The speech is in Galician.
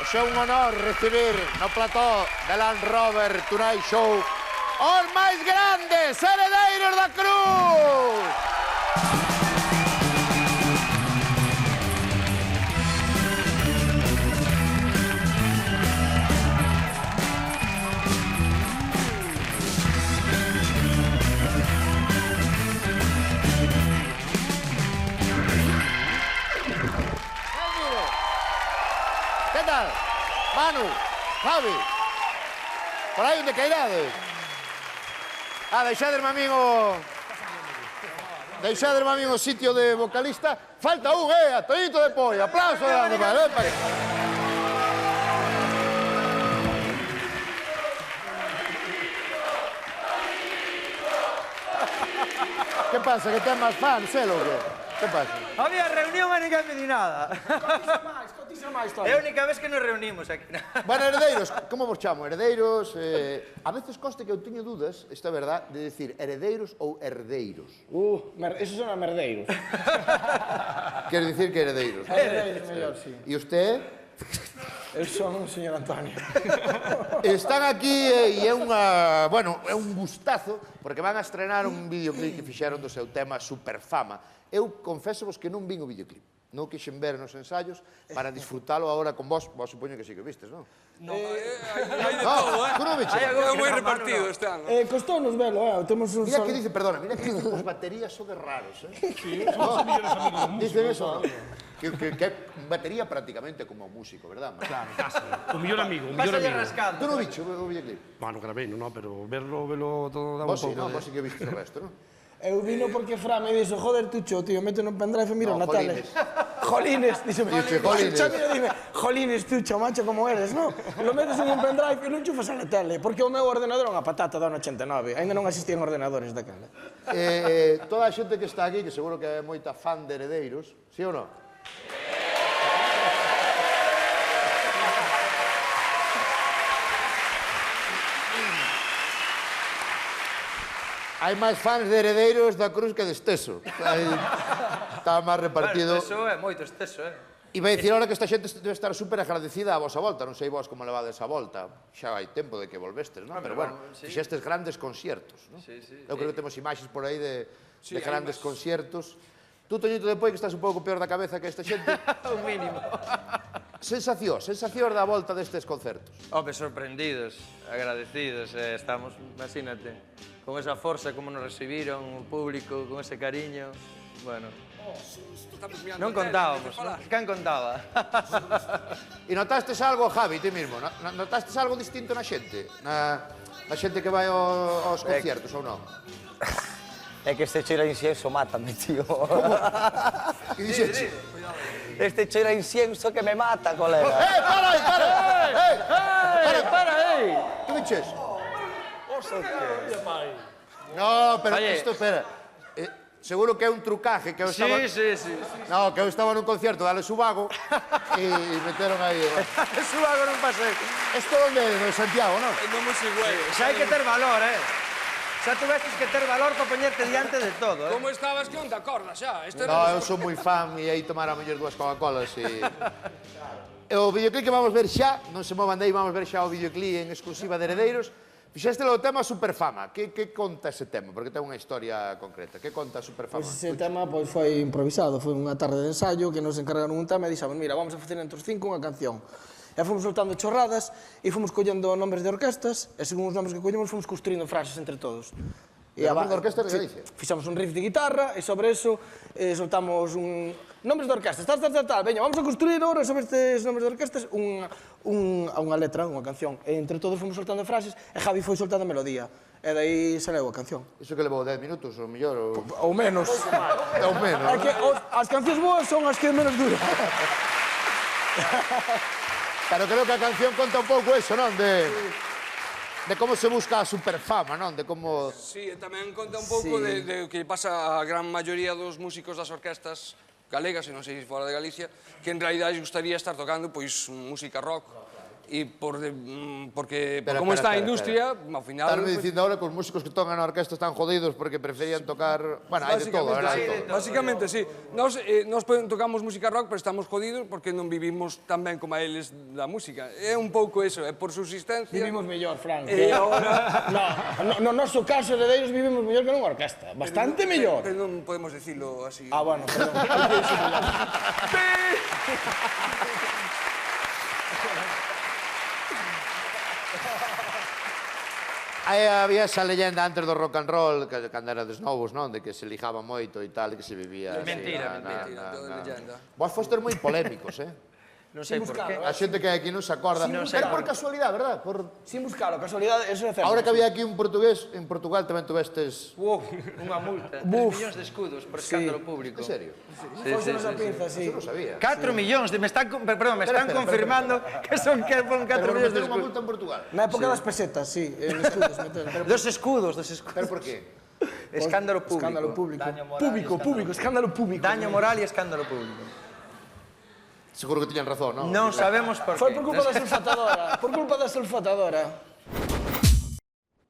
Hoxe é un honor recibir no plató de Land Rover Tonight Show os máis grandes heredeiros da Cruz! Que tal? Manu, Javi, por aí onde cairades? Deixaderme a min o... Deixaderme a min o sitio de vocalista. Falta un, a Toñito de Poio. Aplauso grande para él. Que pasa, que ten máis fans, o que? Que pasa? Había reunión e ninguén me di nada. Cotiza máis, Tony. É a única vez que nos reunimos aquí. Bueno, heredeiros, como vos chamo? Heredeiros... A veces conste que eu teño dudas, isto é verdad, de decir heredeiros ou herdeiros. Esos son a merdeiros. Quero dicir que heredeiros. Herdeiros, mellor, sí. E usted? Eu son o señor Antonio. Están aquí e é unha... Bueno, é un gustazo, porque van a estrenar un videoclip que fixeron do seu tema Superfama. Eu confésovos que non vin o videoclip. Non quixen ver nos ensaios para disfrutalo agora con vos. Vos supoño que sí que vistes, non? No, hai de todo, Tú non viches? É moi repartido este ano. Costounos velo, temos un Mira sol... que dice, perdona, mira que dice que os baterías son de raros, Sí, somos os mellores amigos do músico. Dicen eso, non? Que batería prácticamente como músico, verdad? Claro, casi. O millor amigo, o millor Pásale amigo. rascado. Tú non viches o videoclip? Bueno, grabei, no, pero verlo todo daba un Vos sí, pouco non? de... Vos sí que vistes o resto, non? Eu vino porque Fra me dixo, joder, Tucho, tío, mete no pendrive e mira No, na tele. Jolines, díxome. Dixe, jolines. Dime, jolines, Tucho, macho, como eres, no? Lo metes en un pendrive e lo enchufas na tele, porque o meu ordenador é unha patata do ano 89, ainda non existían ordenadores daquela. Toda a xente que está aquí, que seguro que é moita fan de heredeiros, sí ou non? Hai máis fans de heredeiros da Cruz que de Esteso. Está máis repartido. Bueno, eso é moito esteso, E vai dicir ahora que esta xente debe estar super agradecida a vosa volta. Non sei vos como levades a volta. Xa hai tempo de que volvestes, non? Pero bueno, fixestes grandes conciertos, non? Sí, sí. Eu creo que temos imaxes por aí de grandes conciertos. Tú, Toñito de Poi, que estás un pouco peor da cabeza que esta xente. Un mínimo. Sensacións da volta destes concertos. Home, sorprendidos, agradecidos, estamos, imagínate, con esa forza, como nos recibiron, o público, con ese cariño, bueno... Non contábamos, non? Can contaba? E notastes algo, Javi, ti mismo? Notastes algo distinto na xente? Na xente que vai aos conciertos, ou non? É que este cheiro a incienso mátame, tío. Que dixeche? Este cheiro a incienso que me mata, colega. Para aí, para! Para aí! Que dices? No, pero Oye. isto, espera. Seguro que é un trucaje, que eu estaba... Sí. No, que eu estaba nun concierto de Alex Ubago e meteron aí... Subago non pasei. Esto onde é? No Santiago, non? Non mo següei. Xa hai que ter valor, Xa tuvestes que ter valor para poñerte diante de todo, Como estabas que onde acorda xa? No, eu sou moi fan e aí tomar a mellor dúas Coca-Colas e... O videoclip que vamos ver xa, non se movan de aí, vamos ver xa o videoclip en exclusiva de Heredeiros. Fixeste o tema Superfama. Que conta ese tema? Porque ten unha historia concreta. Que conta Superfama? Pois ese tema foi improvisado, foi unha tarde de ensayo que nos encargaron un tema e dixamos, mira, vamos a facer entre os cinco unha canción. E fomos soltando chorradas e fomos collendo nombres de orquestas e según os nombres que collemos fomos construindo frases entre todos. E a de orquestas de Galicia? Fixamos un riff de guitarra e sobre eso soltamos nombres de orquestas, tal, veña, vamos a construir ahora sobre estes nombres de orquestas unha letra, unha canción. E entre todos fomos soltando frases e Javi foi soltando a melodía. E dai saleu a canción. Iso que levou 10 minutos, ou mellor, ou... Ou menos. Ou menos, É que as cancións boas son as que menos duran. Pero creo que a canción conta un pouco eso, non? De como se busca a superfama, non? De como... Sí, tamén conta un pouco de que pasa a gran maioría dos músicos das orquestas galegas, e non sei se fora de Galicia, que en realidade gustaría estar tocando pois música rock porque Espera, como está a espera, industria, ao final... Estarme dicindo ahora que os músicos que tocan na orquesta están jodidos porque preferían tocar... Bueno, hai de todo, hai de todo. Básicamente, sí. Nos tocamos música rock, pero estamos jodidos porque non vivimos tan ben como a eles da música. É un pouco eso, é por subsistencia. Vivimos mellor, Fran. E agora... No noso caso, heredeiros, vivimos mellor que nunha orquesta. Bastante mellor. Pero non podemos dicilo así. Ah, bueno, perdón. Había esa leyenda antes do rock and roll, que cando era dos novos, non? De que se lijaba moito e tal, e que se vivía... Mentira, mentira, toda leyenda. Vos fostes moi polémicos, Non sei por qué. A xente que hai aquí non se acorda. Pero por casualidad, verdad? Sin buscalo, casualidade, eso é certo. Ahora que había aquí un portugués, en Portugal tamén tuvestes... Unha multa. 3 millóns de escudos por escándalo público. En serio? Fósenos a pinza, sí. Non sabía. 4 millóns, me están confirmando que son 4 Pero millóns de meter unha escudos. multa en Portugal. Na época das pesetas, sí, en escudos. Dos escudos. Pero por qué? Escándalo público. Escándalo público. Público, escándalo público. Daño moral e escándalo público. Seguro que tiñan razón, non? Non sabemos por qué. Foi por culpa da sulfatadora. Por culpa da sulfatadora.